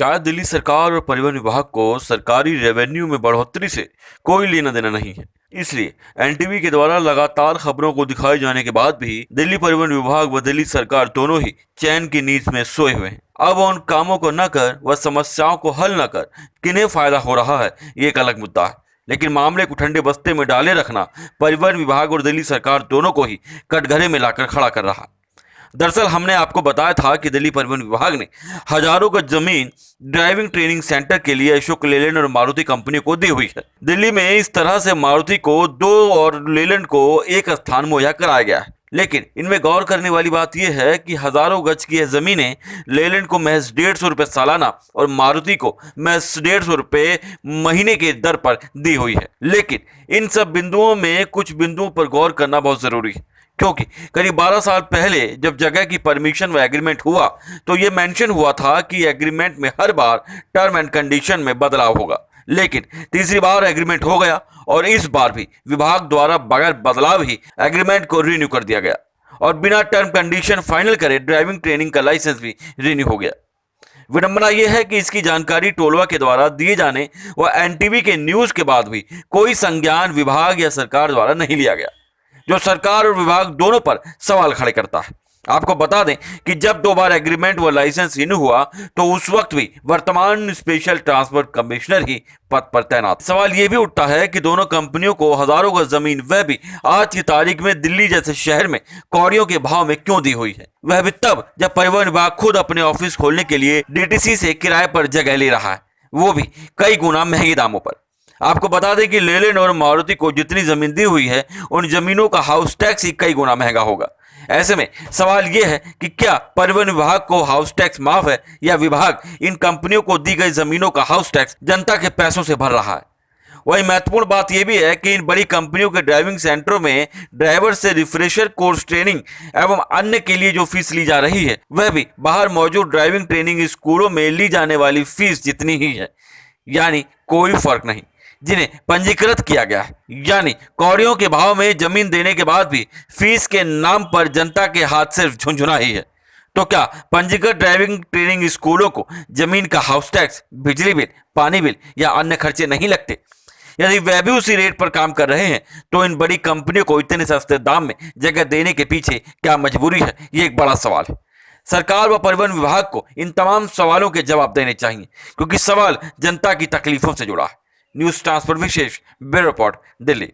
शायद दिल्ली सरकार और परिवहन विभाग को सरकारी रेवेन्यू में बढ़ोतरी से कोई लेना देना नहीं है। इसलिए एनटीवी के द्वारा लगातार खबरों को दिखाए जाने के बाद भी दिल्ली परिवहन विभाग व दिल्ली सरकार दोनों ही चैन की नींद में सोए हुए हैं। अब उन कामों को न कर व समस्याओं को हल न कर किन्हें फायदा हो रहा है, ये एक अलग मुद्दा है। लेकिन मामले को ठंडे बस्ते में डाले रखना परिवहन विभाग और दिल्ली सरकार दोनों को ही कटघरे में लाकर खड़ा कर रहा है। दरअसल हमने आपको बताया था कि दिल्ली परिवहन विभाग ने हजारों गज जमीन ड्राइविंग ट्रेनिंग सेंटर के लिए अशोक लेलैंड और मारुति कंपनी को दी हुई है। दिल्ली में इस तरह से मारुति को 2 और लेलैंड को एक स्थान मुहैया कराया गया है। लेकिन इनमें गौर करने वाली बात यह है कि हजारों गज की यह जमीनें लेलैंड को महज 150 रुपये सालाना और मारुति को महज 150 रुपये महीने के दर पर दी हुई है। लेकिन इन सब बिंदुओं में कुछ बिंदुओं पर गौर करना बहुत जरूरी है, क्योंकि करीब 12 साल पहले जब जगह की परमिशन व एग्रीमेंट हुआ तो ये मेंशन हुआ था कि एग्रीमेंट में हर बार टर्म एंड कंडीशन में बदलाव होगा। लेकिन तीसरी बार एग्रीमेंट हो गया और इस बार भी विभाग द्वारा बगैर बदलाव ही एग्रीमेंट को रिन्यू कर दिया गया और बिना टर्म कंडीशन फाइनल करे ड्राइविंग ट्रेनिंग का लाइसेंस भी रिन्यू हो गया। विडंबना यह है कि इसकी जानकारी टोलवा के द्वारा दिए जाने व एनटीवी के न्यूज के बाद भी कोई संज्ञान विभाग या सरकार द्वारा नहीं लिया गया, जो सरकार और विभाग दोनों पर सवाल खड़े करता है। आपको बता दें कि जब 2 बार एग्रीमेंट व लाइसेंस रिन्यू हुआ तो उस वक्त भी वर्तमान स्पेशल ट्रांसपोर्ट कमिश्नर ही पद पर तैनात। सवाल यह भी उठता है कि दोनों कंपनियों को हजारों गज जमीन वह भी आज की तारीख में दिल्ली जैसे शहर में कौड़ियों के भाव में क्यों दी हुई है, वह भी तब जब परिवहन विभाग खुद अपने ऑफिस खोलने के लिए डीटीसी से किराए पर जगह ले रहा है, वो भी कई गुना महंगे दामों पर। आपको बता दें कि लेलैंड और मारुति को जितनी जमीन दी हुई है उन जमीनों का हाउस टैक्स ही कई गुना महंगा होगा। ऐसे में सवाल यह है कि क्या परिवहन विभाग को हाउस टैक्स माफ है या विभाग इन कंपनियों को दी गई जमीनों का हाउस टैक्स जनता के पैसों से भर रहा है। वही महत्वपूर्ण बात यह भी है कि इन बड़ी कंपनियों के ड्राइविंग सेंटरों में ड्राइवर से रिफ्रेशर कोर्स ट्रेनिंग एवं अन्य के लिए जो फीस ली जा रही है वह भी बाहर मौजूद ड्राइविंग ट्रेनिंग स्कूलों में ली जाने वाली फीस जितनी ही है, यानी कोई फर्क नहीं। जिन्हें पंजीकृत किया गया है, यानी कौड़ियों के भाव में जमीन देने के बाद भी फीस के नाम पर जनता के हाथ सिर्फ झुंझुना ही है। तो क्या पंजीकृत ड्राइविंग ट्रेनिंग स्कूलों को जमीन का हाउस टैक्स, बिजली बिल, पानी बिल या अन्य खर्चे नहीं लगते? यदि वह भी उसी रेट पर काम कर रहे हैं तो इन बड़ी कंपनियों को इतने सस्ते दाम में जगह देने के पीछे क्या मजबूरी है, ये एक बड़ा सवाल है। सरकार व परिवहन विभाग को इन तमाम सवालों के जवाब देने चाहिए, क्योंकि सवाल जनता की तकलीफों से जुड़ा है। न्यूज ट्रांसफर विशेष ब्यूरो रिपोर्ट, दिल्ली।